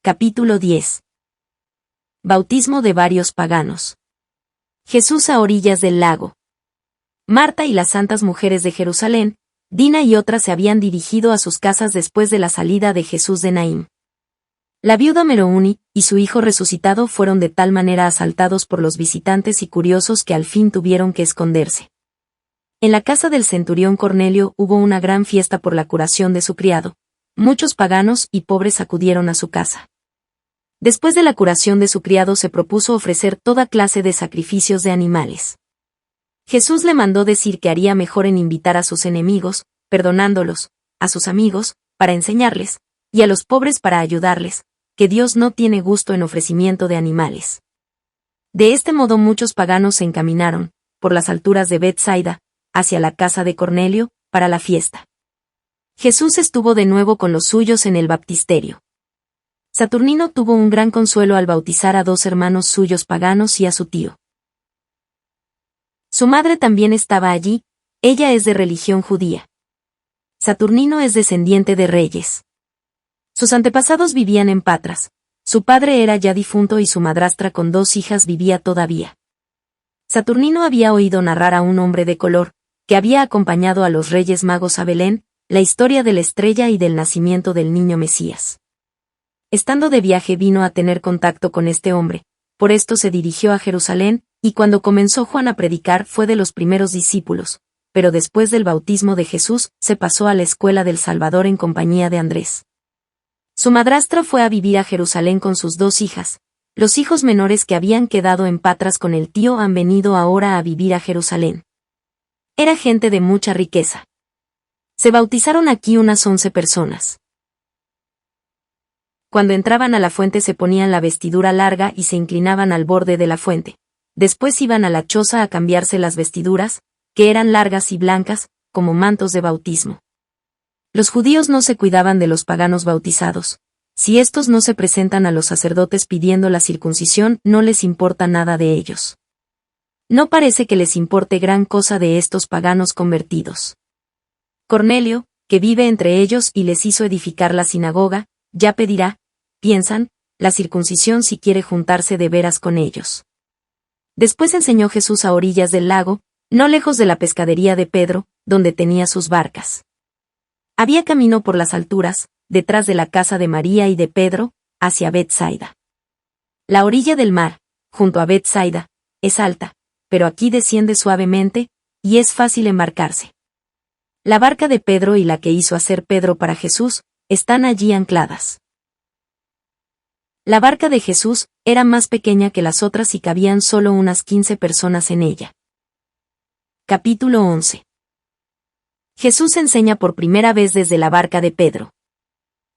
Capítulo 10. Bautismo de varios paganos. Jesús a orillas del lago. Marta y las santas mujeres de Jerusalén, Dina y otras se habían dirigido a sus casas después de la salida de Jesús de Naín. La viuda Merouni y su hijo resucitado fueron de tal manera asaltados por los visitantes y curiosos que al fin tuvieron que esconderse. En la casa del centurión Cornelio hubo una gran fiesta por la curación de su criado. Muchos paganos y pobres acudieron a su casa. Después de la curación de su criado se propuso ofrecer toda clase de sacrificios de animales. Jesús le mandó decir que haría mejor en invitar a sus enemigos, perdonándolos, a sus amigos, para enseñarles, y a los pobres para ayudarles, que Dios no tiene gusto en ofrecimiento de animales. De este modo muchos paganos se encaminaron, por las alturas de Betsaida, hacia la casa de Cornelio, para la fiesta. Jesús estuvo de nuevo con los suyos en el baptisterio. Saturnino tuvo un gran consuelo al bautizar a 2 hermanos suyos paganos y a su tío. Su madre también estaba allí, ella es de religión judía. Saturnino es descendiente de reyes. Sus antepasados vivían en Patras, su padre era ya difunto y su madrastra con 2 hijas vivía todavía. Saturnino había oído narrar a un hombre de color, que había acompañado a los reyes magos a Belén, la historia de la estrella y del nacimiento del niño Mesías. Estando de viaje vino a tener contacto con este hombre, por esto se dirigió a Jerusalén, y cuando comenzó Juan a predicar fue de los primeros discípulos, pero después del bautismo de Jesús se pasó a la escuela del Salvador en compañía de Andrés. Su madrastra fue a vivir a Jerusalén con sus 2 hijas, los hijos menores que habían quedado en Patras con el tío han venido ahora a vivir a Jerusalén. Era gente de mucha riqueza. Se bautizaron aquí unas 11 personas. Cuando entraban a la fuente se ponían la vestidura larga y se inclinaban al borde de la fuente. Después iban a la choza a cambiarse las vestiduras, que eran largas y blancas, como mantos de bautismo. Los judíos no se cuidaban de los paganos bautizados. Si estos no se presentan a los sacerdotes pidiendo la circuncisión, no les importa nada de ellos. No parece que les importe gran cosa de estos paganos convertidos. Cornelio, que vive entre ellos y les hizo edificar la sinagoga, ya pedirá, piensan, la circuncisión si quiere juntarse de veras con ellos. Después enseñó Jesús a orillas del lago, no lejos de la pescadería de Pedro, donde tenía sus barcas. Había camino por las alturas, detrás de la casa de María y de Pedro, hacia Betsaida. La orilla del mar, junto a Betsaida, es alta, pero aquí desciende suavemente, y es fácil embarcarse. La barca de Pedro y la que hizo hacer Pedro para Jesús, están allí ancladas. La barca de Jesús era más pequeña que las otras y cabían solo unas 15 personas en ella. Capítulo 11. Jesús enseña por primera vez desde la barca de Pedro.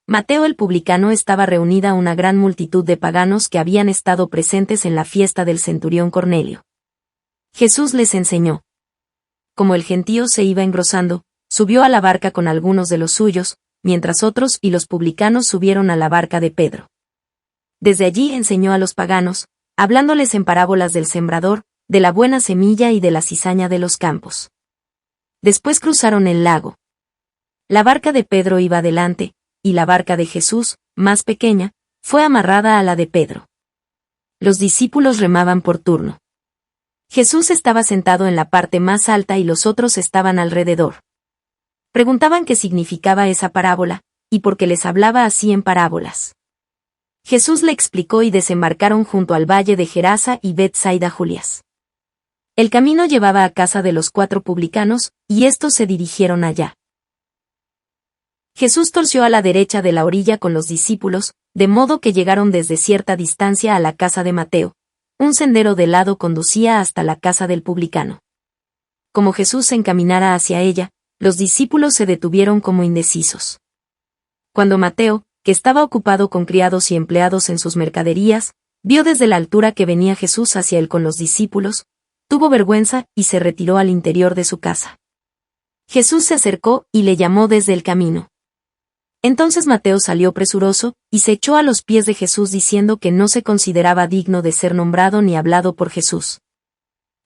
Mateo el publicano estaba reunida una gran multitud de paganos que habían estado presentes en la fiesta del centurión Cornelio. Jesús les enseñó. Como el gentío se iba engrosando, subió a la barca con algunos de los suyos, mientras otros y los publicanos subieron a la barca de Pedro. Desde allí enseñó a los paganos, hablándoles en parábolas del sembrador, de la buena semilla y de la cizaña de los campos. Después cruzaron el lago. La barca de Pedro iba adelante, y la barca de Jesús, más pequeña, fue amarrada a la de Pedro. Los discípulos remaban por turno. Jesús estaba sentado en la parte más alta y los otros estaban alrededor. Preguntaban qué significaba esa parábola, y por qué les hablaba así en parábolas. Jesús le explicó y desembarcaron junto al valle de Gerasa y Betsaida Julias. El camino llevaba a casa de los 4 publicanos, y estos se dirigieron allá. Jesús torció a la derecha de la orilla con los discípulos, de modo que llegaron desde cierta distancia a la casa de Mateo. Un sendero de lado conducía hasta la casa del publicano. Como Jesús se encaminara hacia ella, los discípulos se detuvieron como indecisos. Cuando Mateo, que estaba ocupado con criados y empleados en sus mercaderías, vio desde la altura que venía Jesús hacia él con los discípulos, tuvo vergüenza y se retiró al interior de su casa. Jesús se acercó y le llamó desde el camino. Entonces Mateo salió presuroso, y se echó a los pies de Jesús diciendo que no se consideraba digno de ser nombrado ni hablado por Jesús.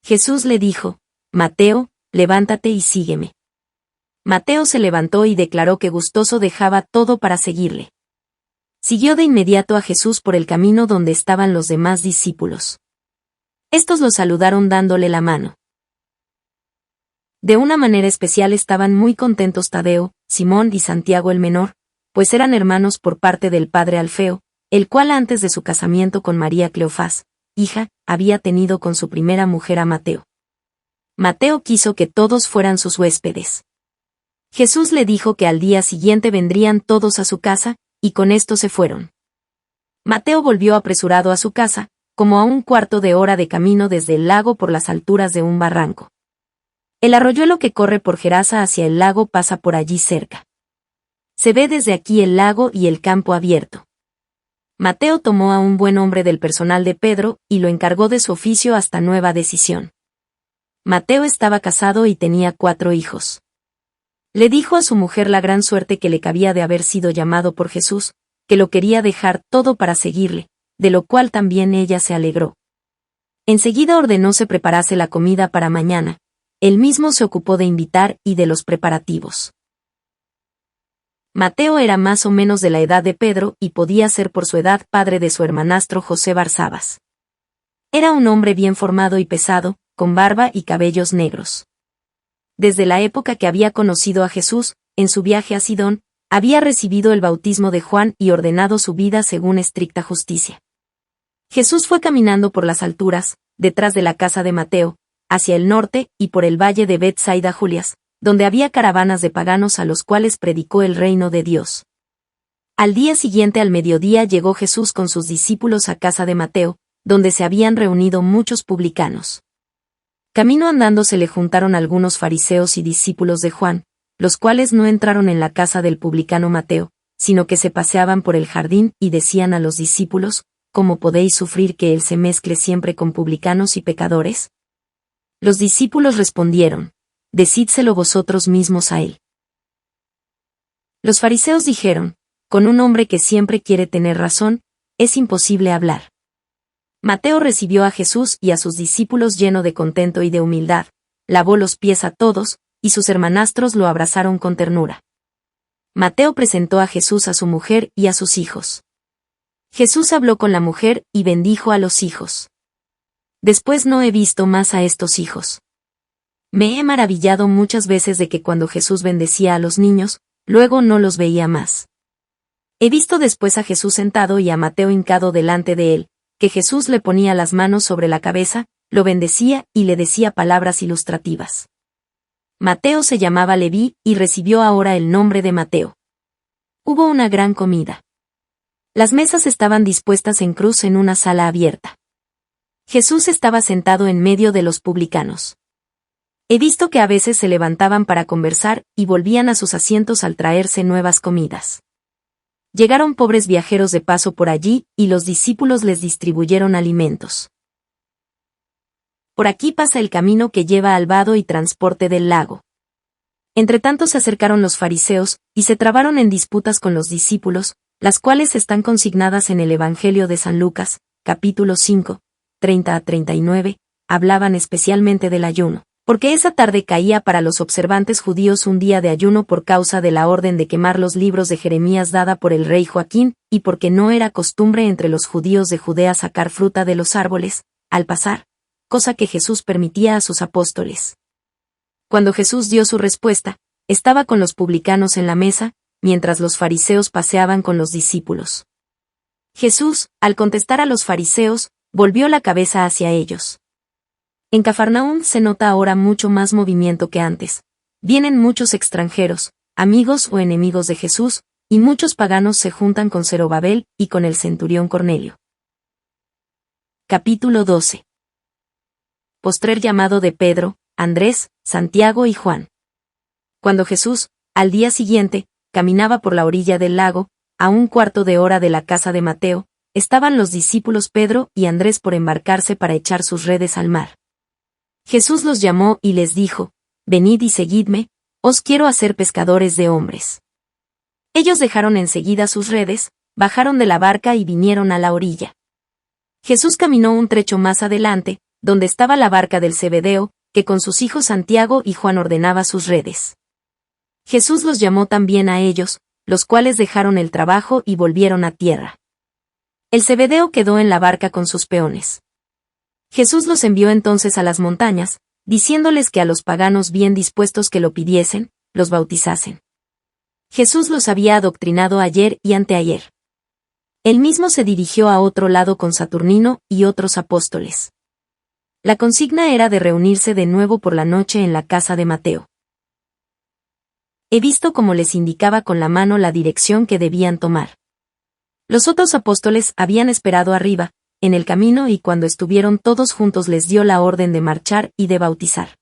Jesús le dijo, Mateo, levántate y sígueme. Mateo se levantó y declaró que gustoso dejaba todo para seguirle. Siguió de inmediato a Jesús por el camino donde estaban los demás discípulos. Estos lo saludaron dándole la mano. De una manera especial estaban muy contentos Tadeo, Simón y Santiago el menor, pues eran hermanos por parte del padre Alfeo, el cual antes de su casamiento con María Cleofás, hija, había tenido con su primera mujer a Mateo. Mateo quiso que todos fueran sus huéspedes. Jesús le dijo que al día siguiente vendrían todos a su casa, y con esto se fueron. Mateo volvió apresurado a su casa, como a un cuarto de hora de camino desde el lago por las alturas de un barranco. El arroyuelo que corre por Gerasa hacia el lago pasa por allí cerca. Se ve desde aquí el lago y el campo abierto. Mateo tomó a un buen hombre del personal de Pedro y lo encargó de su oficio hasta nueva decisión. Mateo estaba casado y tenía 4 hijos. Le dijo a su mujer la gran suerte que le cabía de haber sido llamado por Jesús, que lo quería dejar todo para seguirle, de lo cual también ella se alegró. Enseguida ordenó se preparase la comida para mañana. Él mismo se ocupó de invitar y de los preparativos. Mateo era más o menos de la edad de Pedro y podía ser por su edad padre de su hermanastro José Barsabas. Era un hombre bien formado y pesado, con barba y cabellos negros. Desde la época que había conocido a Jesús, en su viaje a Sidón, había recibido el bautismo de Juan y ordenado su vida según estricta justicia. Jesús fue caminando por las alturas, detrás de la casa de Mateo, hacia el norte y por el valle de Betsaida Julias, donde había caravanas de paganos a los cuales predicó el reino de Dios. Al día siguiente al mediodía llegó Jesús con sus discípulos a casa de Mateo, donde se habían reunido muchos publicanos. Camino andando se le juntaron algunos fariseos y discípulos de Juan, los cuales no entraron en la casa del publicano Mateo, sino que se paseaban por el jardín y decían a los discípulos, ¿cómo podéis sufrir que él se mezcle siempre con publicanos y pecadores? Los discípulos respondieron, decídselo vosotros mismos a él. Los fariseos dijeron, con un hombre que siempre quiere tener razón, es imposible hablar. Mateo recibió a Jesús y a sus discípulos lleno de contento y de humildad, lavó los pies a todos, y sus hermanastros lo abrazaron con ternura. Mateo presentó a Jesús a su mujer y a sus hijos. Jesús habló con la mujer y bendijo a los hijos. Después no he visto más a estos hijos. Me he maravillado muchas veces de que cuando Jesús bendecía a los niños, luego no los veía más. He visto después a Jesús sentado y a Mateo hincado delante de él, que Jesús le ponía las manos sobre la cabeza, lo bendecía y le decía palabras ilustrativas. Mateo se llamaba Leví y recibió ahora el nombre de Mateo. Hubo una gran comida. Las mesas estaban dispuestas en cruz en una sala abierta. Jesús estaba sentado en medio de los publicanos. He visto que a veces se levantaban para conversar y volvían a sus asientos al traerse nuevas comidas. Llegaron pobres viajeros de paso por allí y los discípulos les distribuyeron alimentos. Por aquí pasa el camino que lleva al vado y transporte del lago. Entretanto se acercaron los fariseos y se trabaron en disputas con los discípulos, las cuales están consignadas en el Evangelio de San Lucas, capítulo 5, 30 a 39, hablaban especialmente del ayuno. Porque esa tarde caía para los observantes judíos un día de ayuno por causa de la orden de quemar los libros de Jeremías dada por el rey Joaquín, y porque no era costumbre entre los judíos de Judea sacar fruta de los árboles, al pasar, cosa que Jesús permitía a sus apóstoles. Cuando Jesús dio su respuesta, estaba con los publicanos en la mesa, mientras los fariseos paseaban con los discípulos. Jesús, al contestar a los fariseos, volvió la cabeza hacia ellos. En Cafarnaúm se nota ahora mucho más movimiento que antes. Vienen muchos extranjeros, amigos o enemigos de Jesús, y muchos paganos se juntan con Zorobabel y con el centurión Cornelio. Capítulo 12. Postrer llamado de Pedro, Andrés, Santiago y Juan. Cuando Jesús, al día siguiente, caminaba por la orilla del lago, a un cuarto de hora de la casa de Mateo, estaban los discípulos Pedro y Andrés por embarcarse para echar sus redes al mar. Jesús los llamó y les dijo, venid y seguidme, os quiero hacer pescadores de hombres. Ellos dejaron enseguida sus redes, bajaron de la barca y vinieron a la orilla. Jesús caminó un trecho más adelante, donde estaba la barca del Zebedeo, que con sus hijos Santiago y Juan ordenaba sus redes. Jesús los llamó también a ellos, los cuales dejaron el trabajo y volvieron a tierra. El Zebedeo quedó en la barca con sus peones. Jesús los envió entonces a las montañas, diciéndoles que a los paganos bien dispuestos que lo pidiesen, los bautizasen. Jesús los había adoctrinado ayer y anteayer. Él mismo se dirigió a otro lado con Saturnino y otros apóstoles. La consigna era de reunirse de nuevo por la noche en la casa de Mateo. He visto cómo les indicaba con la mano la dirección que debían tomar. Los otros apóstoles habían esperado arriba, en el camino, y cuando estuvieron todos juntos les dio la orden de marchar y de bautizar.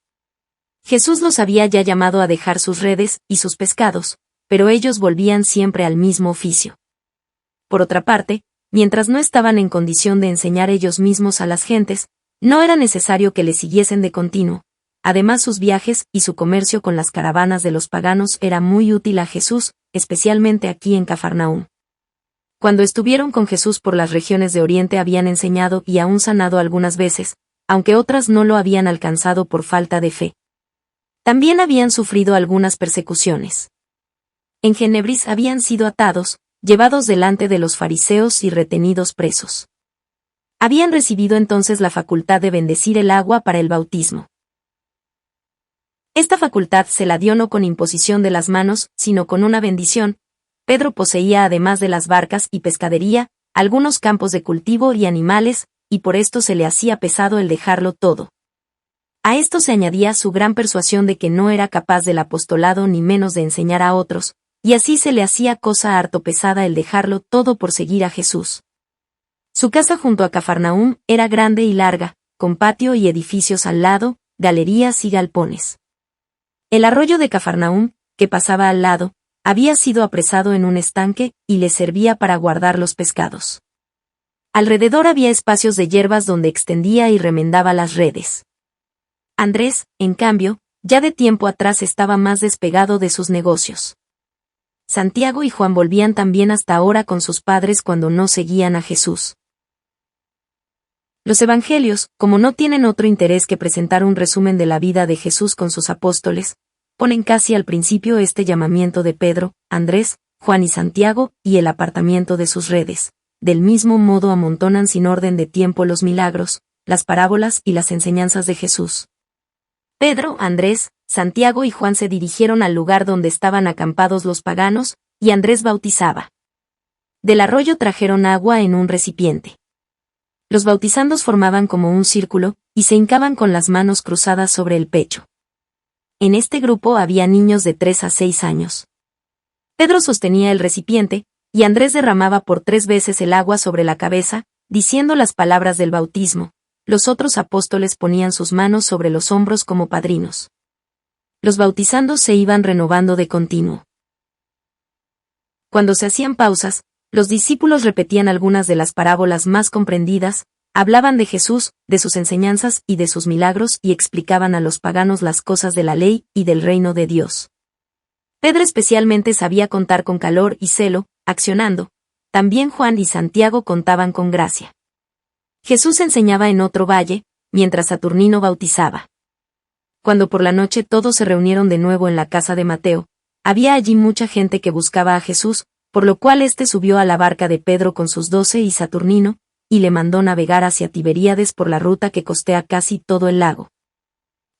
Jesús los había ya llamado a dejar sus redes y sus pescados, pero ellos volvían siempre al mismo oficio. Por otra parte, mientras no estaban en condición de enseñar ellos mismos a las gentes, no era necesario que les siguiesen de continuo. Además, sus viajes y su comercio con las caravanas de los paganos era muy útil a Jesús, especialmente aquí en Cafarnaúm. Cuando estuvieron con Jesús por las regiones de Oriente habían enseñado y aún sanado algunas veces, aunque otras no lo habían alcanzado por falta de fe. También habían sufrido algunas persecuciones. En Genebris habían sido atados, llevados delante de los fariseos y retenidos presos. Habían recibido entonces la facultad de bendecir el agua para el bautismo. Esta facultad se la dio no con imposición de las manos, sino con una bendición. Pedro poseía, además de las barcas y pescadería, algunos campos de cultivo y animales, y por esto se le hacía pesado el dejarlo todo. A esto se añadía su gran persuasión de que no era capaz del apostolado ni menos de enseñar a otros, y así se le hacía cosa harto pesada el dejarlo todo por seguir a Jesús. Su casa junto a Cafarnaúm era grande y larga, con patio y edificios al lado, galerías y galpones. El arroyo de Cafarnaúm, que pasaba al lado, había sido apresado en un estanque y le servía para guardar los pescados. Alrededor había espacios de hierbas donde extendía y remendaba las redes. Andrés, en cambio, ya de tiempo atrás estaba más despegado de sus negocios. Santiago y Juan volvían también hasta ahora con sus padres cuando no seguían a Jesús. Los evangelios, como no tienen otro interés que presentar un resumen de la vida de Jesús con sus apóstoles, ponen casi al principio este llamamiento de Pedro, Andrés, Juan y Santiago, y el apartamiento de sus redes. Del mismo modo amontonan sin orden de tiempo los milagros, las parábolas y las enseñanzas de Jesús. Pedro, Andrés, Santiago y Juan se dirigieron al lugar donde estaban acampados los paganos, y Andrés bautizaba. Del arroyo trajeron agua en un recipiente. Los bautizandos formaban como un círculo, y se hincaban con las manos cruzadas sobre el pecho. En este grupo había niños de 3 a 6 años. Pedro sostenía el recipiente, y Andrés derramaba por 3 veces el agua sobre la cabeza, diciendo las palabras del bautismo. Los otros apóstoles ponían sus manos sobre los hombros como padrinos. Los bautizandos se iban renovando de continuo. Cuando se hacían pausas, los discípulos repetían algunas de las parábolas más comprendidas, hablaban de Jesús, de sus enseñanzas y de sus milagros y explicaban a los paganos las cosas de la ley y del reino de Dios. Pedro especialmente sabía contar con calor y celo, accionando. También Juan y Santiago contaban con gracia. Jesús enseñaba en otro valle, mientras Saturnino bautizaba. Cuando por la noche todos se reunieron de nuevo en la casa de Mateo, había allí mucha gente que buscaba a Jesús, por lo cual éste subió a la barca de Pedro con sus 12 y Saturnino, y le mandó navegar hacia Tiberíades por la ruta que costea casi todo el lago.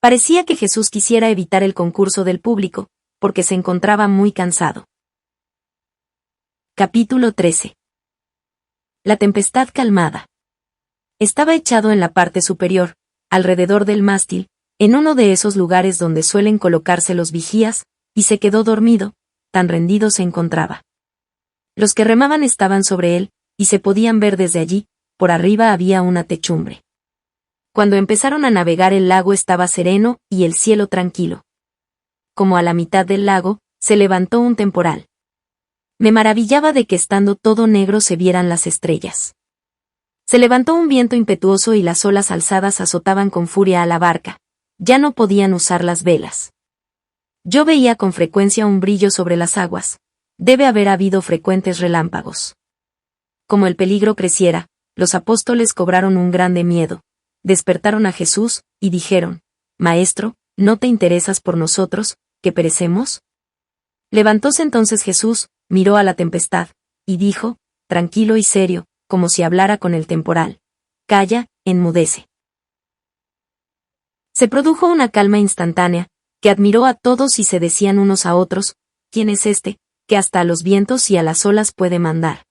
Parecía que Jesús quisiera evitar el concurso del público, porque se encontraba muy cansado. Capítulo 13. La tempestad calmada. Estaba echado en la parte superior, alrededor del mástil, en uno de esos lugares donde suelen colocarse los vigías, y se quedó dormido, tan rendido se encontraba. Los que remaban estaban sobre él, y se podían ver desde allí, por arriba había una techumbre. Cuando empezaron a navegar el lago estaba sereno y el cielo tranquilo. Como a la mitad del lago, se levantó un temporal. Me maravillaba de que estando todo negro se vieran las estrellas. Se levantó un viento impetuoso y las olas alzadas azotaban con furia a la barca. Ya no podían usar las velas. Yo veía con frecuencia un brillo sobre las aguas. Debe haber habido frecuentes relámpagos. Como el peligro creciera, los apóstoles cobraron un grande miedo. Despertaron a Jesús, y dijeron: Maestro, ¿no te interesas por nosotros, que perecemos? Levantóse entonces Jesús, miró a la tempestad, y dijo, tranquilo y serio, como si hablara con el temporal: calla, enmudece. Se produjo una calma instantánea, que admiró a todos y se decían unos a otros: ¿quién es este, que hasta a los vientos y a las olas puede mandar?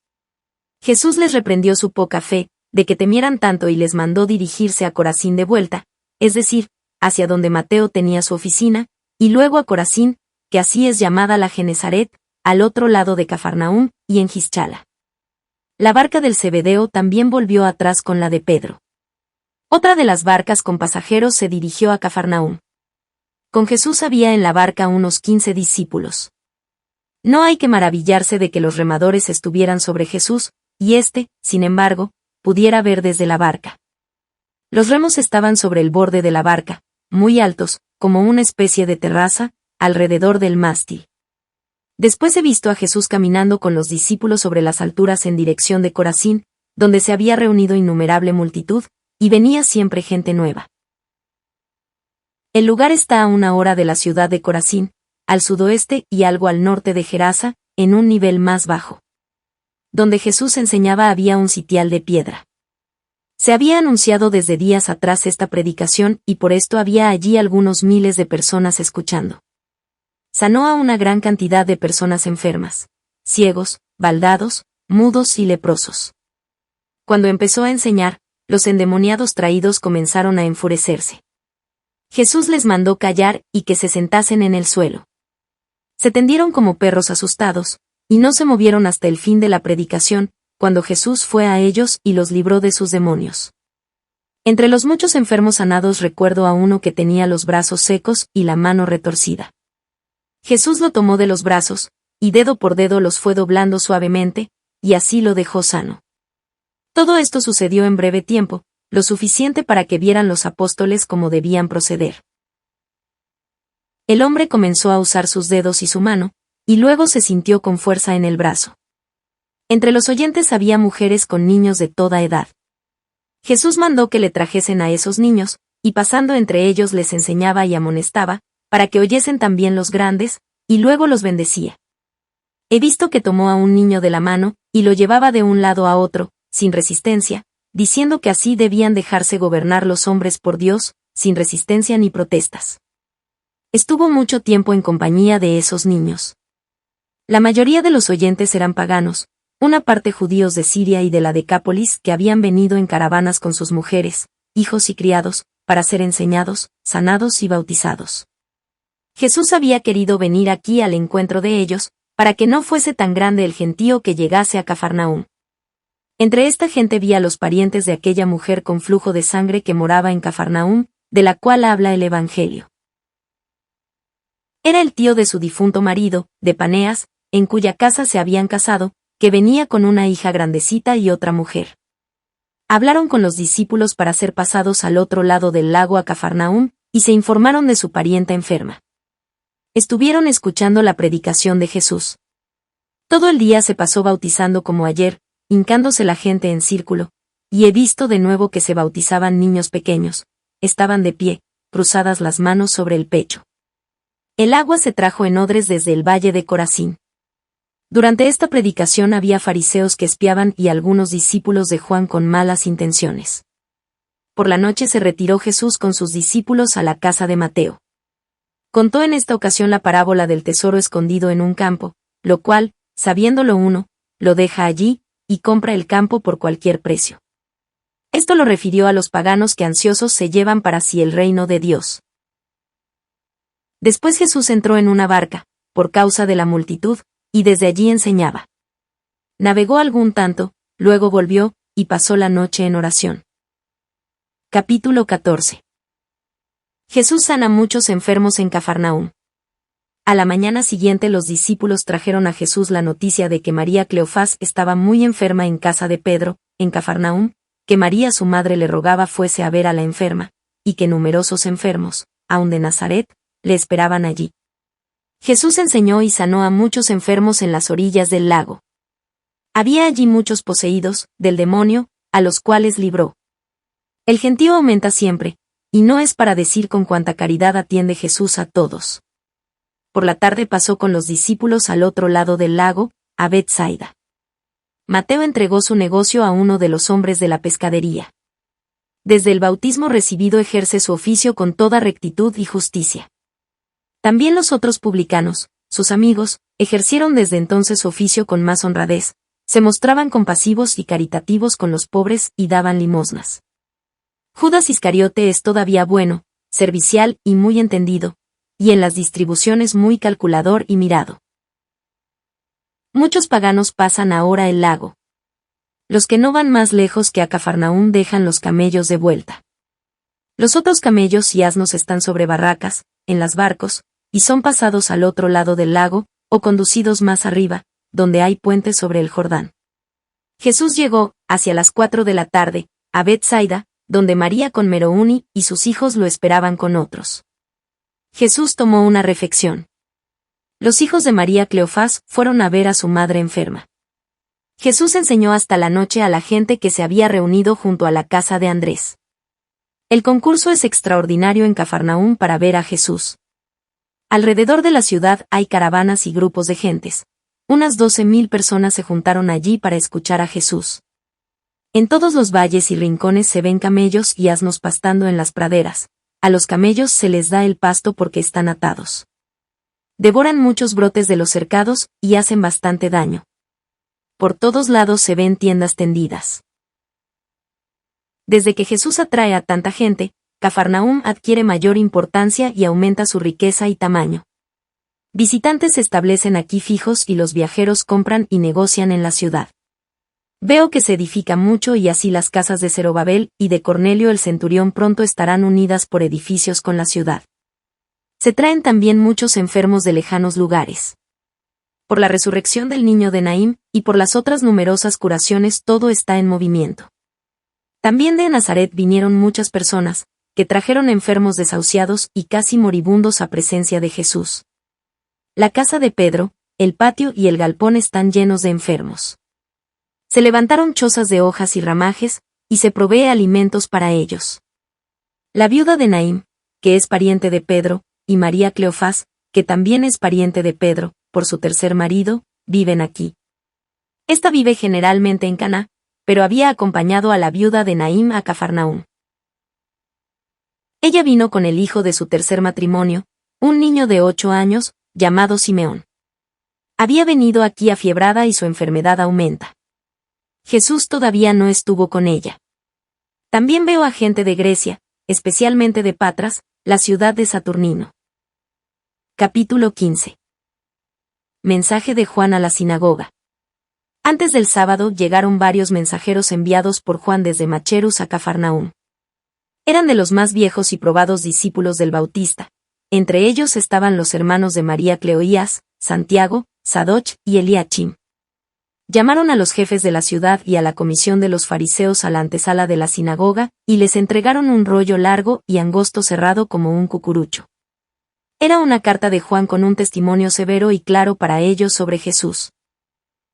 Jesús les reprendió su poca fe, de que temieran tanto, y les mandó dirigirse a Corazín de vuelta, es decir, hacia donde Mateo tenía su oficina, y luego a Corazín, que así es llamada la Genesaret, al otro lado de Cafarnaúm, y en Gischala. La barca del Zebedeo también volvió atrás con la de Pedro. Otra de las barcas con pasajeros se dirigió a Cafarnaúm. Con Jesús había en la barca unos 15 discípulos. No hay que maravillarse de que los remadores estuvieran sobre Jesús, y éste, sin embargo, pudiera ver desde la barca. Los remos estaban sobre el borde de la barca, muy altos, como una especie de terraza, alrededor del mástil. Después he visto a Jesús caminando con los discípulos sobre las alturas en dirección de Corazín, donde se había reunido innumerable multitud, y venía siempre gente nueva. El lugar está a 1 hora de la ciudad de Corazín, al sudoeste y algo al norte de Gerasa, en un nivel más bajo. Donde Jesús enseñaba había un sitial de piedra. Se había anunciado desde días atrás esta predicación, y por esto había allí algunos miles de personas escuchando. Sanó a una gran cantidad de personas enfermas, ciegos, baldados, mudos y leprosos. Cuando empezó a enseñar, los endemoniados traídos comenzaron a enfurecerse. Jesús les mandó callar y que se sentasen en el suelo. Se tendieron como perros asustados, y no se movieron hasta el fin de la predicación, cuando Jesús fue a ellos y los libró de sus demonios. Entre los muchos enfermos sanados recuerdo a uno que tenía los brazos secos y la mano retorcida. Jesús lo tomó de los brazos, y dedo por dedo los fue doblando suavemente, y así lo dejó sano. Todo esto sucedió en breve tiempo, lo suficiente para que vieran los apóstoles cómo debían proceder. El hombre comenzó a usar sus dedos y su mano, y luego se sintió con fuerza en el brazo. Entre los oyentes había mujeres con niños de toda edad. Jesús mandó que le trajesen a esos niños, y pasando entre ellos les enseñaba y amonestaba, para que oyesen también los grandes, y luego los bendecía. He visto que tomó a un niño de la mano, y lo llevaba de un lado a otro, sin resistencia, diciendo que así debían dejarse gobernar los hombres por Dios, sin resistencia ni protestas. Estuvo mucho tiempo en compañía de esos niños. La mayoría de los oyentes eran paganos, una parte judíos de Siria y de la Decápolis que habían venido en caravanas con sus mujeres, hijos y criados, para ser enseñados, sanados y bautizados. Jesús había querido venir aquí al encuentro de ellos, para que no fuese tan grande el gentío que llegase a Cafarnaúm. Entre esta gente vi a los parientes de aquella mujer con flujo de sangre que moraba en Cafarnaúm, de la cual habla el Evangelio. Era el tío de su difunto marido, de Paneas, en cuya casa se habían casado, que venía con una hija grandecita y otra mujer. Hablaron con los discípulos para ser pasados al otro lado del lago a Cafarnaúm, y se informaron de su parienta enferma. Estuvieron escuchando la predicación de Jesús. Todo el día se pasó bautizando como ayer, hincándose la gente en círculo, y he visto de nuevo que se bautizaban niños pequeños, estaban de pie, cruzadas las manos sobre el pecho. El agua se trajo en odres desde el valle de Corazín. Durante esta predicación había fariseos que espiaban y algunos discípulos de Juan con malas intenciones. Por la noche se retiró Jesús con sus discípulos a la casa de Mateo. Contó en esta ocasión la parábola del tesoro escondido en un campo, lo cual, sabiéndolo uno, lo deja allí, y compra el campo por cualquier precio. Esto lo refirió a los paganos que ansiosos se llevan para sí el reino de Dios. Después Jesús entró en una barca, por causa de la multitud, y desde allí enseñaba. Navegó algún tanto, luego volvió, y pasó la noche en oración. Capítulo 14. Jesús sana muchos enfermos en Cafarnaúm. A la mañana siguiente los discípulos trajeron a Jesús la noticia de que María Cleofás estaba muy enferma en casa de Pedro, en Cafarnaúm, que María su madre le rogaba fuese a ver a la enferma, y que numerosos enfermos, aun de Nazaret, le esperaban allí. Jesús enseñó y sanó a muchos enfermos en las orillas del lago. Había allí muchos poseídos, del demonio, a los cuales libró. El gentío aumenta siempre, y no es para decir con cuánta caridad atiende Jesús a todos. Por la tarde pasó con los discípulos al otro lado del lago, a Betsaida. Mateo entregó su negocio a uno de los hombres de la pescadería. Desde el bautismo recibido ejerce su oficio con toda rectitud y justicia. También los otros publicanos, sus amigos, ejercieron desde entonces su oficio con más honradez, se mostraban compasivos y caritativos con los pobres y daban limosnas. Judas Iscariote es todavía bueno, servicial y muy entendido, y en las distribuciones muy calculador y mirado. Muchos paganos pasan ahora el lago. Los que no van más lejos que a Cafarnaúm dejan los camellos de vuelta. Los otros camellos y asnos están sobre barracas, en las barcos, y son pasados al otro lado del lago, o conducidos más arriba, donde hay puentes sobre el Jordán. Jesús llegó, hacia las 4 de la tarde, a Betsaida, donde María con Merouni y sus hijos lo esperaban con otros. Jesús tomó una refección. Los hijos de María Cleofás fueron a ver a su madre enferma. Jesús enseñó hasta la noche a la gente que se había reunido junto a la casa de Andrés. El concurso es extraordinario en Cafarnaúm para ver a Jesús. Alrededor de la ciudad hay caravanas y grupos de gentes. Unas 12.000 personas se juntaron allí para escuchar a Jesús. En todos los valles y rincones se ven camellos y asnos pastando en las praderas. A los camellos se les da el pasto porque están atados. Devoran muchos brotes de los cercados y hacen bastante daño. Por todos lados se ven tiendas tendidas. Desde que Jesús atrae a tanta gente, Cafarnaúm adquiere mayor importancia y aumenta su riqueza y tamaño. Visitantes se establecen aquí fijos y los viajeros compran y negocian en la ciudad. Veo que se edifica mucho y así las casas de Zorobabel y de Cornelio el centurión pronto estarán unidas por edificios con la ciudad. Se traen también muchos enfermos de lejanos lugares. Por la resurrección del niño de Naín, y por las otras numerosas curaciones todo está en movimiento. También de Nazaret vinieron muchas personas, que trajeron enfermos desahuciados y casi moribundos a presencia de Jesús. La casa de Pedro, el patio y el galpón están llenos de enfermos. Se levantaron chozas de hojas y ramajes, y se provee alimentos para ellos. La viuda de Naín, que es pariente de Pedro, y María Cleofás, que también es pariente de Pedro, por su tercer marido, viven aquí. Esta vive generalmente en Caná, pero había acompañado a la viuda de Naín a Cafarnaúm. Ella vino con el hijo de su tercer matrimonio, un niño de 8 años, llamado Simeón. Había venido aquí afiebrada y su enfermedad aumenta. Jesús todavía no estuvo con ella. También veo a gente de Grecia, especialmente de Patras, la ciudad de Saturnino. Capítulo 15. Mensaje de Juan a la sinagoga. Antes del sábado llegaron varios mensajeros enviados por Juan desde Macherus a Cafarnaúm. Eran de los más viejos y probados discípulos del Bautista. Entre ellos estaban los hermanos de María Cleoías, Santiago, Sadoch y Eliachim. Llamaron a los jefes de la ciudad y a la comisión de los fariseos a la antesala de la sinagoga, y les entregaron un rollo largo y angosto cerrado como un cucurucho. Era una carta de Juan con un testimonio severo y claro para ellos sobre Jesús.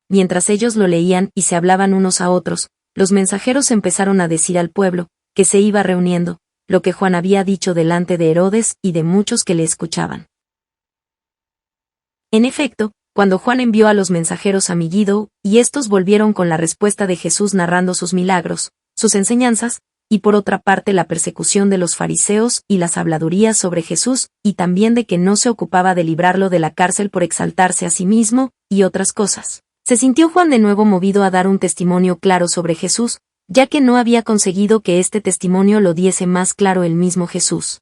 Mientras ellos lo leían y se hablaban unos a otros, los mensajeros empezaron a decir al pueblo, que se iba reuniendo, lo que Juan había dicho delante de Herodes y de muchos que le escuchaban. En efecto, cuando Juan envió a los mensajeros a Megiddo, y estos volvieron con la respuesta de Jesús narrando sus milagros, sus enseñanzas, y por otra parte la persecución de los fariseos y las habladurías sobre Jesús, y también de que no se ocupaba de librarlo de la cárcel por exaltarse a sí mismo, y otras cosas. Se sintió Juan de nuevo movido a dar un testimonio claro sobre Jesús, ya que no había conseguido que este testimonio lo diese más claro el mismo Jesús.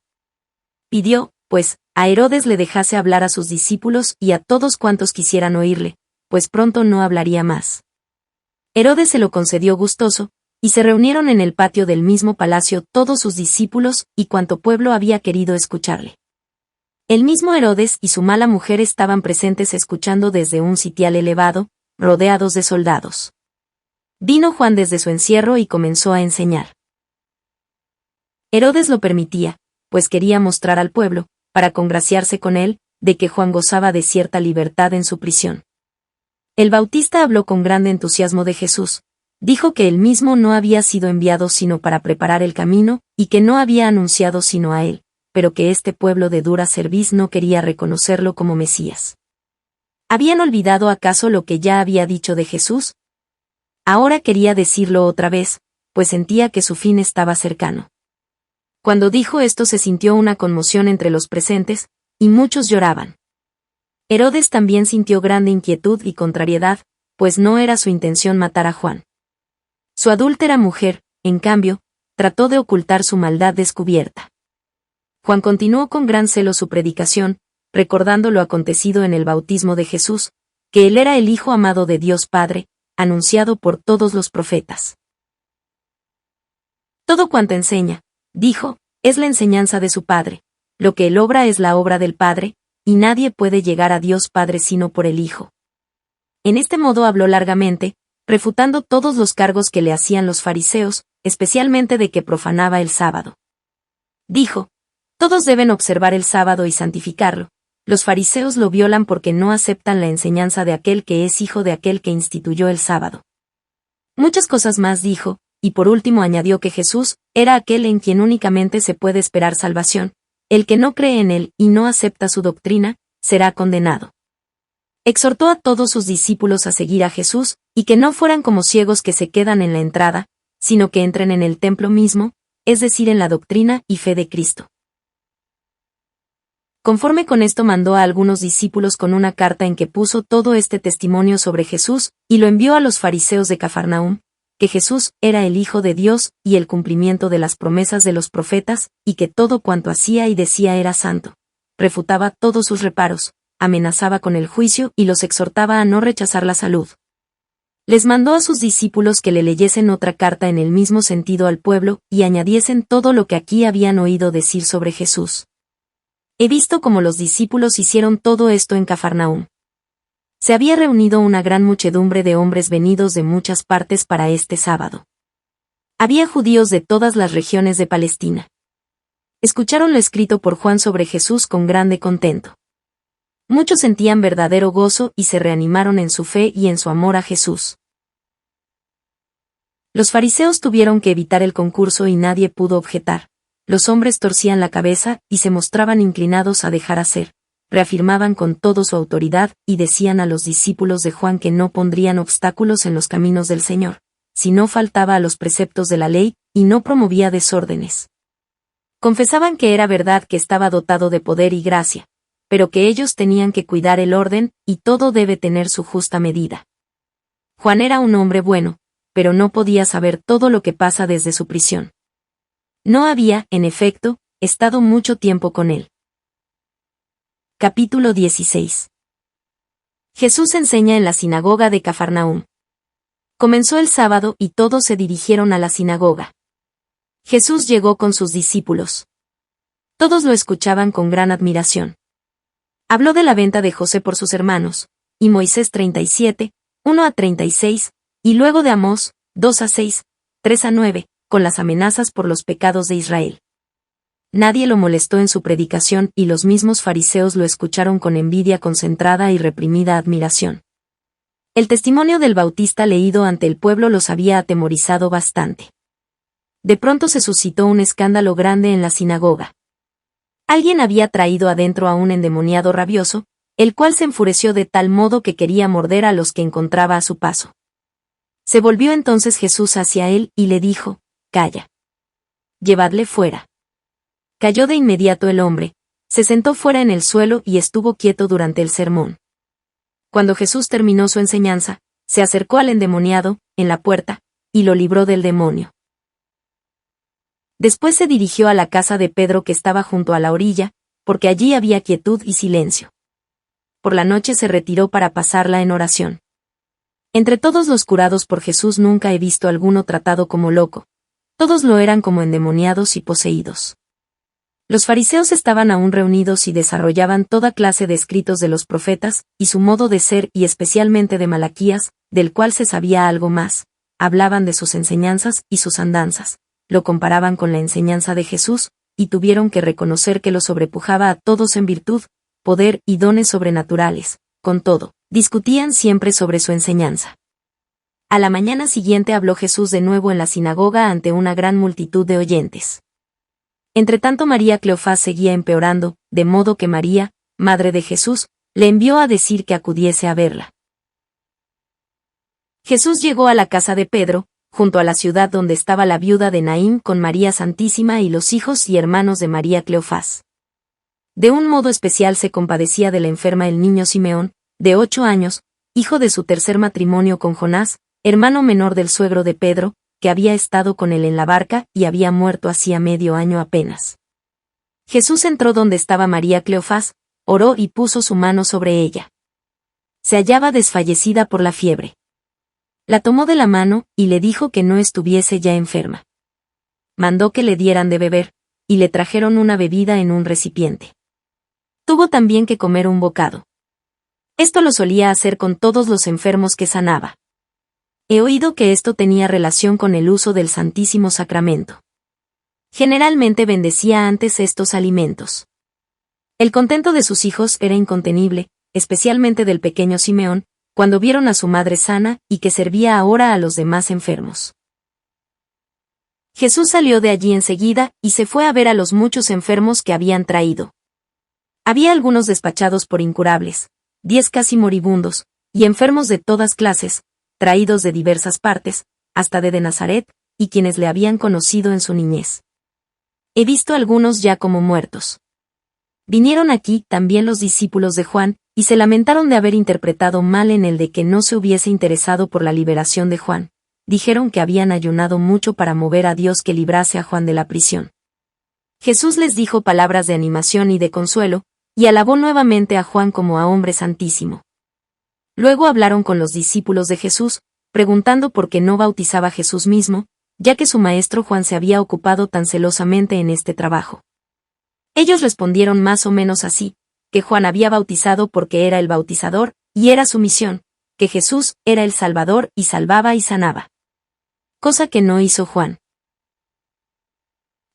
Pidió, pues, a Herodes le dejase hablar a sus discípulos y a todos cuantos quisieran oírle, pues pronto no hablaría más. Herodes se lo concedió gustoso, y se reunieron en el patio del mismo palacio todos sus discípulos y cuanto pueblo había querido escucharle. El mismo Herodes y su mala mujer estaban presentes escuchando desde un sitial elevado, rodeados de soldados. Vino Juan desde su encierro y comenzó a enseñar. Herodes lo permitía, pues quería mostrar al pueblo, para congraciarse con él, de que Juan gozaba de cierta libertad en su prisión. El Bautista habló con grande entusiasmo de Jesús. Dijo que él mismo no había sido enviado sino para preparar el camino, y que no había anunciado sino a él, pero que este pueblo de dura cerviz no quería reconocerlo como Mesías. ¿Habían olvidado acaso lo que ya había dicho de Jesús? Ahora quería decirlo otra vez, pues sentía que su fin estaba cercano. Cuando dijo esto se sintió una conmoción entre los presentes, y muchos lloraban. Herodes también sintió grande inquietud y contrariedad, pues no era su intención matar a Juan. Su adúltera mujer, en cambio, trató de ocultar su maldad descubierta. Juan continuó con gran celo su predicación, recordando lo acontecido en el bautismo de Jesús, que él era el Hijo amado de Dios Padre, anunciado por todos los profetas. Todo cuanto enseña, dijo, es la enseñanza de su Padre, lo que él obra es la obra del Padre, y nadie puede llegar a Dios Padre sino por el Hijo. En este modo habló largamente, refutando todos los cargos que le hacían los fariseos, especialmente de que profanaba el sábado. Dijo, todos deben observar el sábado y santificarlo. Los fariseos lo violan porque no aceptan la enseñanza de aquel que es hijo de aquel que instituyó el sábado. Muchas cosas más dijo, y por último añadió que Jesús era aquel en quien únicamente se puede esperar salvación. El que no cree en él y no acepta su doctrina, será condenado. Exhortó a todos sus discípulos a seguir a Jesús, y que no fueran como ciegos que se quedan en la entrada, sino que entren en el templo mismo, es decir, en la doctrina y fe de Cristo. Conforme con esto mandó a algunos discípulos con una carta en que puso todo este testimonio sobre Jesús, y lo envió a los fariseos de Cafarnaúm, que Jesús era el Hijo de Dios y el cumplimiento de las promesas de los profetas, y que todo cuanto hacía y decía era santo. Refutaba todos sus reparos, amenazaba con el juicio y los exhortaba a no rechazar la salud. Les mandó a sus discípulos que le leyesen otra carta en el mismo sentido al pueblo y añadiesen todo lo que aquí habían oído decir sobre Jesús. He visto cómo los discípulos hicieron todo esto en Cafarnaúm. Se había reunido una gran muchedumbre de hombres venidos de muchas partes para este sábado. Había judíos de todas las regiones de Palestina. Escucharon lo escrito por Juan sobre Jesús con grande contento. Muchos sentían verdadero gozo y se reanimaron en su fe y en su amor a Jesús. Los fariseos tuvieron que evitar el concurso y nadie pudo objetar. Los hombres torcían la cabeza y se mostraban inclinados a dejar hacer. Reafirmaban con todo su autoridad y decían a los discípulos de Juan que no pondrían obstáculos en los caminos del Señor, si no faltaba a los preceptos de la ley y no promovía desórdenes. Confesaban que era verdad que estaba dotado de poder y gracia, pero que ellos tenían que cuidar el orden y todo debe tener su justa medida. Juan era un hombre bueno, pero no podía saber todo lo que pasa desde su prisión. No había, en efecto, estado mucho tiempo con él. Capítulo 16. Jesús enseña en la sinagoga de Cafarnaúm. Comenzó el sábado y todos se dirigieron a la sinagoga. Jesús llegó con sus discípulos. Todos lo escuchaban con gran admiración. Habló de la venta de José por sus hermanos, y Moisés 37, 1-36, y luego de Amós, 2-6, 3-9, con las amenazas por los pecados de Israel. Nadie lo molestó en su predicación y los mismos fariseos lo escucharon con envidia concentrada y reprimida admiración. El testimonio del Bautista leído ante el pueblo los había atemorizado bastante. De pronto se suscitó un escándalo grande en la sinagoga. Alguien había traído adentro a un endemoniado rabioso, el cual se enfureció de tal modo que quería morder a los que encontraba a su paso. Se volvió entonces Jesús hacia él y le dijo, «Calla. Llevadle fuera». Cayó de inmediato el hombre, se sentó fuera en el suelo y estuvo quieto durante el sermón. Cuando Jesús terminó su enseñanza, se acercó al endemoniado, en la puerta, y lo libró del demonio. Después se dirigió a la casa de Pedro que estaba junto a la orilla, porque allí había quietud y silencio. Por la noche se retiró para pasarla en oración. Entre todos los curados por Jesús nunca he visto alguno tratado como loco. Todos lo eran como endemoniados y poseídos. Los fariseos estaban aún reunidos y desarrollaban toda clase de escritos de los profetas, y su modo de ser y especialmente de Malaquías, del cual se sabía algo más. Hablaban de sus enseñanzas y sus andanzas. Lo comparaban con la enseñanza de Jesús, y tuvieron que reconocer que lo sobrepujaba a todos en virtud, poder y dones sobrenaturales. Con todo, discutían siempre sobre su enseñanza. A la mañana siguiente habló Jesús de nuevo en la sinagoga ante una gran multitud de oyentes. Entretanto María Cleofás seguía empeorando, de modo que María, madre de Jesús, le envió a decir que acudiese a verla. Jesús llegó a la casa de Pedro, junto a la ciudad donde estaba la viuda de Naín con María Santísima y los hijos y hermanos de María Cleofás. De un modo especial se compadecía de la enferma el niño Simeón, de 8 años, hijo de su tercer matrimonio con Jonás, hermano menor del suegro de Pedro, que había estado con él en la barca y había muerto hacía medio año apenas. Jesús entró donde estaba María Cleofás, oró y puso su mano sobre ella. Se hallaba desfallecida por la fiebre. La tomó de la mano y le dijo que no estuviese ya enferma. Mandó que le dieran de beber, y le trajeron una bebida en un recipiente. Tuvo también que comer un bocado. Esto lo solía hacer con todos los enfermos que sanaba. He oído que esto tenía relación con el uso del Santísimo Sacramento. Generalmente bendecía antes estos alimentos. El contento de sus hijos era incontenible, especialmente del pequeño Simeón, cuando vieron a su madre sana y que servía ahora a los demás enfermos. Jesús salió de allí enseguida y se fue a ver a los muchos enfermos que habían traído. Había algunos despachados por incurables, 10 casi moribundos, y enfermos de todas clases, traídos de diversas partes, hasta de Nazaret, y quienes le habían conocido en su niñez. He visto algunos ya como muertos. Vinieron aquí también los discípulos de Juan, y se lamentaron de haber interpretado mal en el de que no se hubiese interesado por la liberación de Juan. Dijeron que habían ayunado mucho para mover a Dios que librase a Juan de la prisión. Jesús les dijo palabras de animación y de consuelo, y alabó nuevamente a Juan como a hombre santísimo. Luego hablaron con los discípulos de Jesús, preguntando por qué no bautizaba Jesús mismo, ya que su maestro Juan se había ocupado tan celosamente en este trabajo. Ellos respondieron más o menos así, que Juan había bautizado porque era el bautizador, y era su misión, que Jesús era el Salvador y salvaba y sanaba. Cosa que no hizo Juan.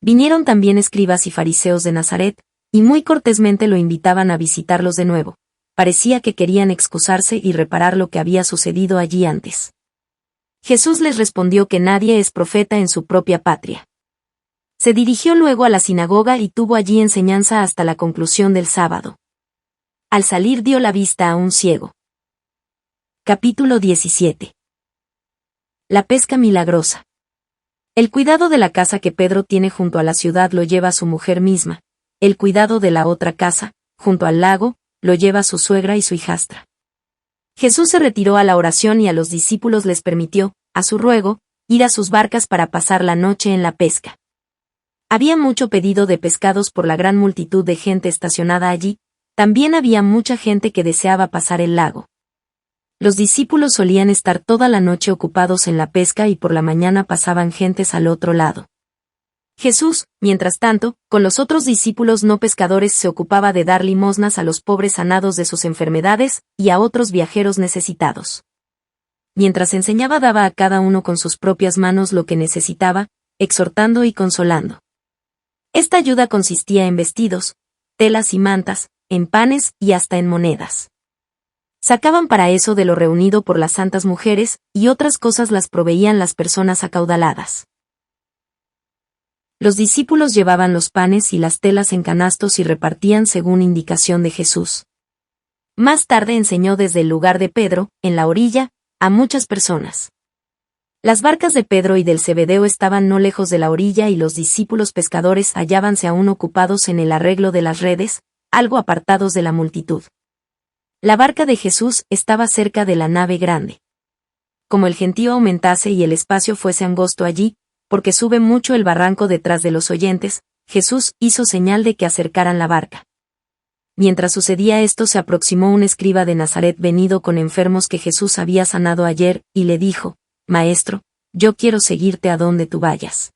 Vinieron también escribas y fariseos de Nazaret, y muy cortésmente lo invitaban a visitarlos de nuevo. Parecía que querían excusarse y reparar lo que había sucedido allí antes. Jesús les respondió que nadie es profeta en su propia patria. Se dirigió luego a la sinagoga y tuvo allí enseñanza hasta la conclusión del sábado. Al salir dio la vista a un ciego. Capítulo 17. La pesca milagrosa. El cuidado de la casa que Pedro tiene junto a la ciudad lo lleva su mujer misma. El cuidado de la otra casa, junto al lago, lo lleva su suegra y su hijastra. Jesús se retiró a la oración y a los discípulos les permitió, a su ruego, ir a sus barcas para pasar la noche en la pesca. Había mucho pedido de pescados por la gran multitud de gente estacionada allí, también había mucha gente que deseaba pasar el lago. Los discípulos solían estar toda la noche ocupados en la pesca y por la mañana pasaban gentes al otro lado. Jesús, mientras tanto, con los otros discípulos no pescadores se ocupaba de dar limosnas a los pobres sanados de sus enfermedades y a otros viajeros necesitados. Mientras enseñaba daba a cada uno con sus propias manos lo que necesitaba, exhortando y consolando. Esta ayuda consistía en vestidos, telas y mantas, en panes y hasta en monedas. Sacaban para eso de lo reunido por las santas mujeres, y otras cosas las proveían las personas acaudaladas. Los discípulos llevaban los panes y las telas en canastos y repartían según indicación de Jesús. Más tarde enseñó desde el lugar de Pedro, en la orilla, a muchas personas. Las barcas de Pedro y del Zebedeo estaban no lejos de la orilla y los discípulos pescadores hallábanse aún ocupados en el arreglo de las redes, algo apartados de la multitud. La barca de Jesús estaba cerca de la nave grande. Como el gentío aumentase y el espacio fuese angosto allí, porque sube mucho el barranco detrás de los oyentes, Jesús hizo señal de que acercaran la barca. Mientras sucedía esto se aproximó un escriba de Nazaret venido con enfermos que Jesús había sanado ayer, y le dijo: Maestro, yo quiero seguirte a donde tú vayas.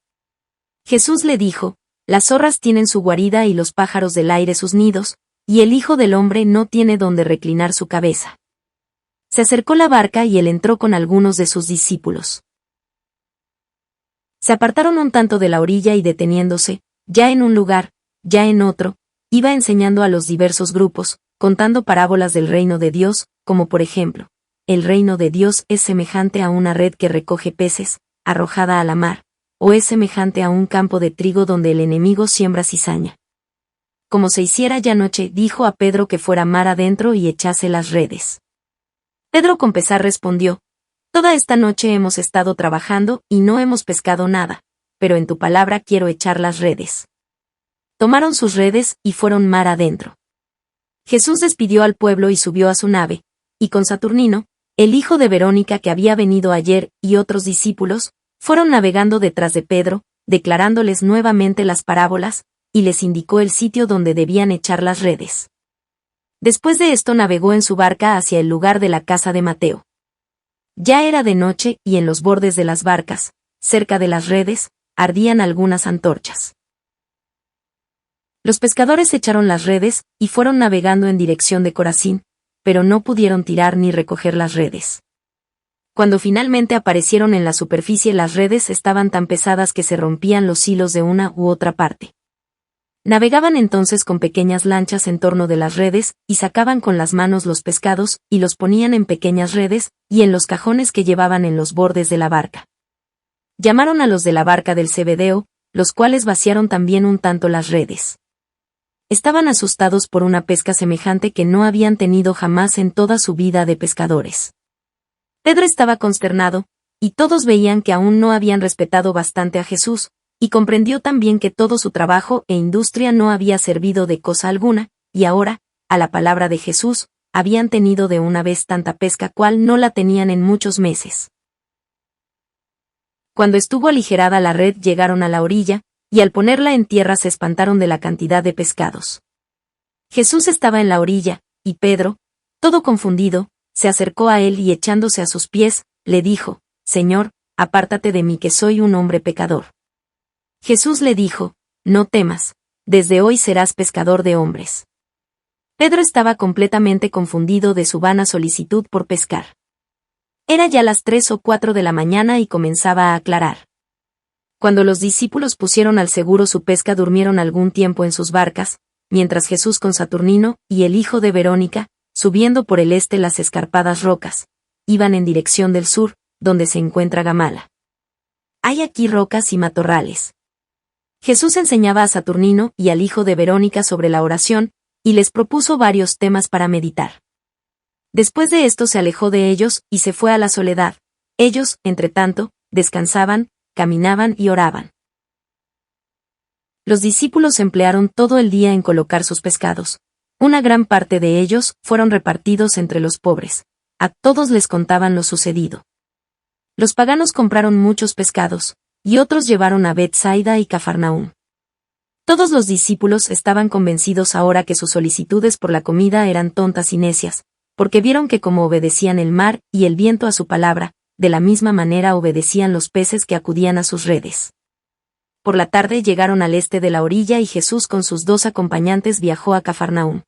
Jesús le dijo: Las zorras tienen su guarida y los pájaros del aire sus nidos, y el Hijo del Hombre no tiene donde reclinar su cabeza. Se acercó la barca y él entró con algunos de sus discípulos. Se apartaron un tanto de la orilla y deteniéndose, ya en un lugar, ya en otro, iba enseñando a los diversos grupos, contando parábolas del reino de Dios, como por ejemplo: el reino de Dios es semejante a una red que recoge peces, arrojada a la mar, o es semejante a un campo de trigo donde el enemigo siembra cizaña. como se hiciera ya noche, dijo a Pedro que fuera mar adentro y echase las redes. Pedro con pesar respondió: Toda esta noche hemos estado trabajando y no hemos pescado nada, pero en tu palabra quiero echar las redes. Tomaron sus redes y fueron mar adentro. Jesús despidió al pueblo y subió a su nave, y con Saturnino, el hijo de Verónica que había venido ayer, y otros discípulos, fueron navegando detrás de Pedro, declarándoles nuevamente las parábolas, y les indicó el sitio donde debían echar las redes. Después de esto navegó en su barca hacia el lugar de la casa de Mateo. Ya era de noche y en los bordes de las barcas, cerca de las redes, ardían algunas antorchas. Los pescadores echaron las redes y fueron navegando en dirección de Corazín, pero no pudieron tirar ni recoger las redes. Cuando finalmente aparecieron en la superficie, las redes estaban tan pesadas que se rompían los hilos de una u otra parte. Navegaban entonces con pequeñas lanchas en torno de las redes, y sacaban con las manos los pescados, y los ponían en pequeñas redes, y en los cajones que llevaban en los bordes de la barca. Llamaron a los de la barca del Zebedeo, los cuales vaciaron también un tanto las redes. Estaban asustados por una pesca semejante que no habían tenido jamás en toda su vida de pescadores. Pedro estaba consternado, y todos veían que aún no habían respetado bastante a Jesús, y comprendió también que todo su trabajo e industria no había servido de cosa alguna, y ahora, a la palabra de Jesús, habían tenido de una vez tanta pesca cual no la tenían en muchos meses. Cuando estuvo aligerada la red, llegaron a la orilla, y al ponerla en tierra se espantaron de la cantidad de pescados. Jesús estaba en la orilla, y Pedro, todo confundido, se acercó a él y echándose a sus pies, le dijo: Señor, apártate de mí que soy un hombre pecador. Jesús le dijo: No temas, desde hoy serás pescador de hombres. Pedro estaba completamente confundido de su vana solicitud por pescar. Era ya las 3 o 4 de la mañana y comenzaba a aclarar. Cuando los discípulos pusieron al seguro su pesca, durmieron algún tiempo en sus barcas, mientras Jesús con Saturnino y el hijo de Verónica, subiendo por el este las escarpadas rocas, iban en dirección del sur, donde se encuentra Gamala. Hay aquí rocas y matorrales. Jesús enseñaba a Saturnino y al hijo de Verónica sobre la oración, y les propuso varios temas para meditar. Después de esto se alejó de ellos y se fue a la soledad. Ellos, entretanto, descansaban, caminaban y oraban. Los discípulos emplearon todo el día en colocar sus pescados. Una gran parte de ellos fueron repartidos entre los pobres. A todos les contaban lo sucedido. Los paganos compraron muchos pescados, y otros llevaron a Betsaida y Cafarnaúm. Todos los discípulos estaban convencidos ahora que sus solicitudes por la comida eran tontas y necias, porque vieron que como obedecían el mar y el viento a su palabra, de la misma manera obedecían los peces que acudían a sus redes. Por la tarde llegaron al este de la orilla y Jesús con sus 2 acompañantes viajó a Cafarnaúm.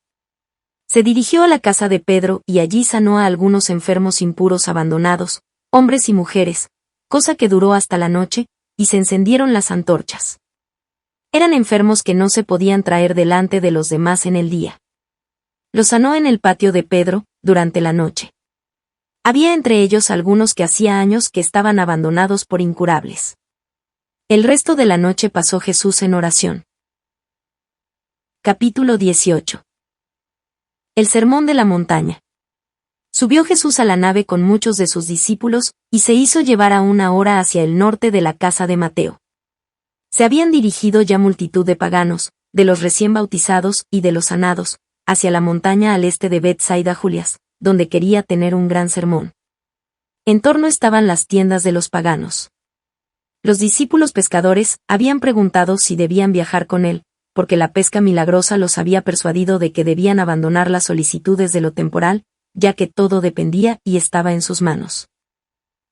Se dirigió a la casa de Pedro y allí sanó a algunos enfermos impuros abandonados, hombres y mujeres, cosa que duró hasta la noche, y se encendieron las antorchas. Eran enfermos que no se podían traer delante de los demás en el día. Los sanó en el patio de Pedro, durante la noche. Había entre ellos algunos que hacía años que estaban abandonados por incurables. El resto de la noche pasó Jesús en oración. Capítulo 18. El sermón de la montaña. Subió Jesús a la nave con muchos de sus discípulos, y se hizo llevar a 1 hora hacia el norte de la casa de Mateo. Se habían dirigido ya multitud de paganos, de los recién bautizados y de los sanados, hacia la montaña al este de Betsaida Julias, donde quería tener un gran sermón. En torno estaban las tiendas de los paganos. Los discípulos pescadores habían preguntado si debían viajar con él, porque la pesca milagrosa los había persuadido de que debían abandonar las solicitudes de lo temporal, ya que todo dependía y estaba en sus manos.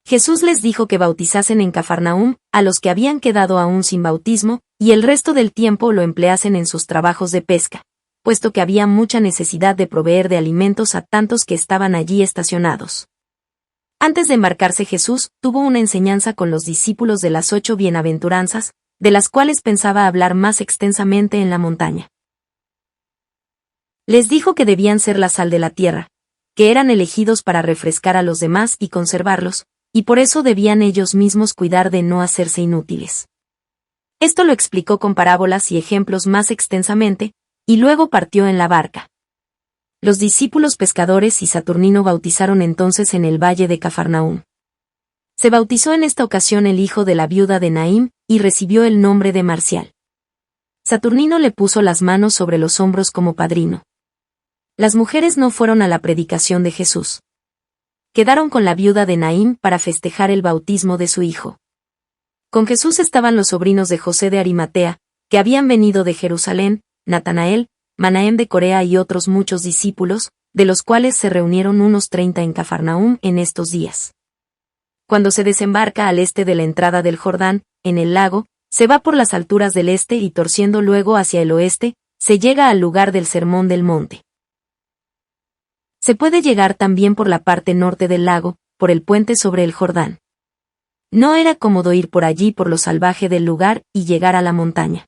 Jesús les dijo que bautizasen en Cafarnaúm a los que habían quedado aún sin bautismo, y el resto del tiempo lo empleasen en sus trabajos de pesca, puesto que había mucha necesidad de proveer de alimentos a tantos que estaban allí estacionados. Antes de embarcarse Jesús tuvo una enseñanza con los discípulos de las 8 bienaventuranzas, de las cuales pensaba hablar más extensamente en la montaña. Les dijo que debían ser la sal de la tierra, que eran elegidos para refrescar a los demás y conservarlos, y por eso debían ellos mismos cuidar de no hacerse inútiles. Esto lo explicó con parábolas y ejemplos más extensamente, y luego partió en la barca. Los discípulos pescadores y Saturnino bautizaron entonces en el valle de Cafarnaúm. Se bautizó en esta ocasión el hijo de la viuda de Naim, y recibió el nombre de Marcial. Saturnino le puso las manos sobre los hombros como padrino. Las mujeres no fueron a la predicación de Jesús. Quedaron con la viuda de Naim para festejar el bautismo de su hijo. Con Jesús estaban los sobrinos de José de Arimatea, que habían venido de Jerusalén, Natanael, Manahem de Corea y otros muchos discípulos, de los cuales se reunieron unos 30 en Cafarnaúm en estos días. Cuando se desembarca al este de la entrada del Jordán, en el lago, se va por las alturas del este y torciendo luego hacia el oeste, se llega al lugar del Sermón del Monte. Se puede llegar también por la parte norte del lago, por el puente sobre el Jordán. No era cómodo ir por allí por lo salvaje del lugar y llegar a la montaña.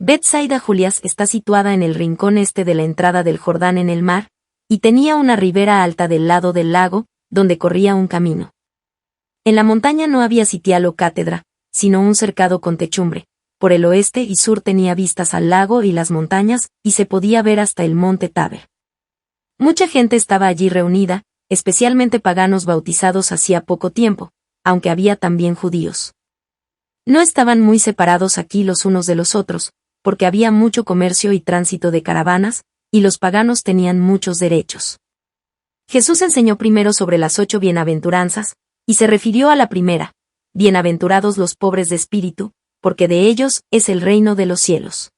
Bethsaida Julias está situada en el rincón este de la entrada del Jordán en el mar, y tenía una ribera alta del lado del lago, donde corría un camino. En la montaña no había sitial o cátedra, sino un cercado con techumbre. Por el oeste y sur tenía vistas al lago y las montañas, y se podía ver hasta el monte Taber. Mucha gente estaba allí reunida, especialmente paganos bautizados hacía poco tiempo, aunque había también judíos. No estaban muy separados aquí los unos de los otros, porque había mucho comercio y tránsito de caravanas, y los paganos tenían muchos derechos. Jesús enseñó primero sobre las 8 bienaventuranzas, y se refirió a la primera: bienaventurados los pobres de espíritu, porque de ellos es el reino de los cielos.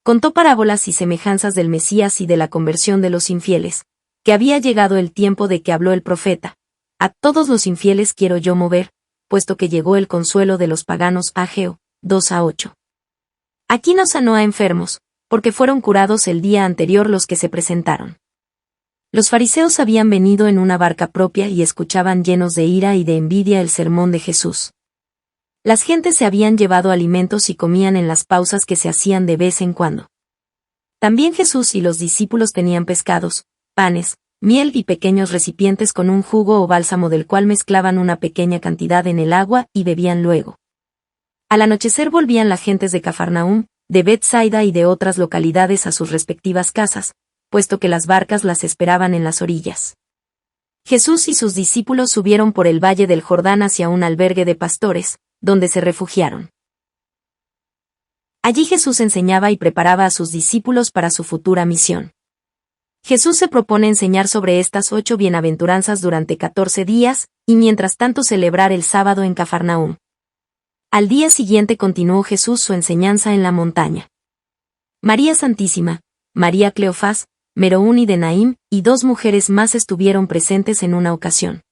Contó parábolas y semejanzas del Mesías y de la conversión de los infieles, que había llegado el tiempo de que habló el profeta: a todos los infieles quiero yo mover, puesto que llegó el consuelo de los paganos. Ageo 2:8. Aquí no sanó a enfermos, porque fueron curados el día anterior los que se presentaron. Los fariseos habían venido en una barca propia y escuchaban llenos de ira y de envidia el sermón de Jesús. Las gentes se habían llevado alimentos y comían en las pausas que se hacían de vez en cuando. También Jesús y los discípulos tenían pescados, panes, miel y pequeños recipientes con un jugo o bálsamo del cual mezclaban una pequeña cantidad en el agua y bebían luego. Al anochecer volvían las gentes de Cafarnaúm, de Bethsaida y de otras localidades a sus respectivas casas, puesto que las barcas las esperaban en las orillas. Jesús y sus discípulos subieron por el valle del Jordán hacia un albergue de pastores, donde se refugiaron. Allí Jesús enseñaba y preparaba a sus discípulos para su futura misión. Jesús se propone enseñar sobre estas 8 bienaventuranzas durante 14 días, y mientras tanto celebrar el sábado en Cafarnaúm. Al día siguiente continuó Jesús su enseñanza en la montaña. María Santísima, María Cleofás, Meroún y de Naim, y 2 mujeres más estuvieron presentes en una ocasión.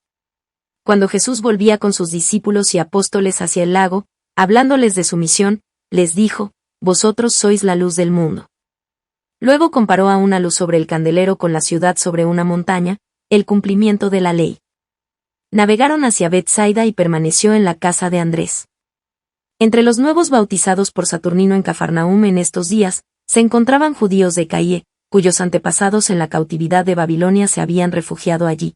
Cuando Jesús volvía con sus discípulos y apóstoles hacia el lago, hablándoles de su misión, les dijo: vosotros sois la luz del mundo. Luego comparó a una luz sobre el candelero con la ciudad sobre una montaña, el cumplimiento de la ley. Navegaron hacia Bethsaida y permaneció en la casa de Andrés. Entre los nuevos bautizados por Saturnino en Cafarnaúm en estos días, se encontraban judíos de Caie, cuyos antepasados en la cautividad de Babilonia se habían refugiado allí.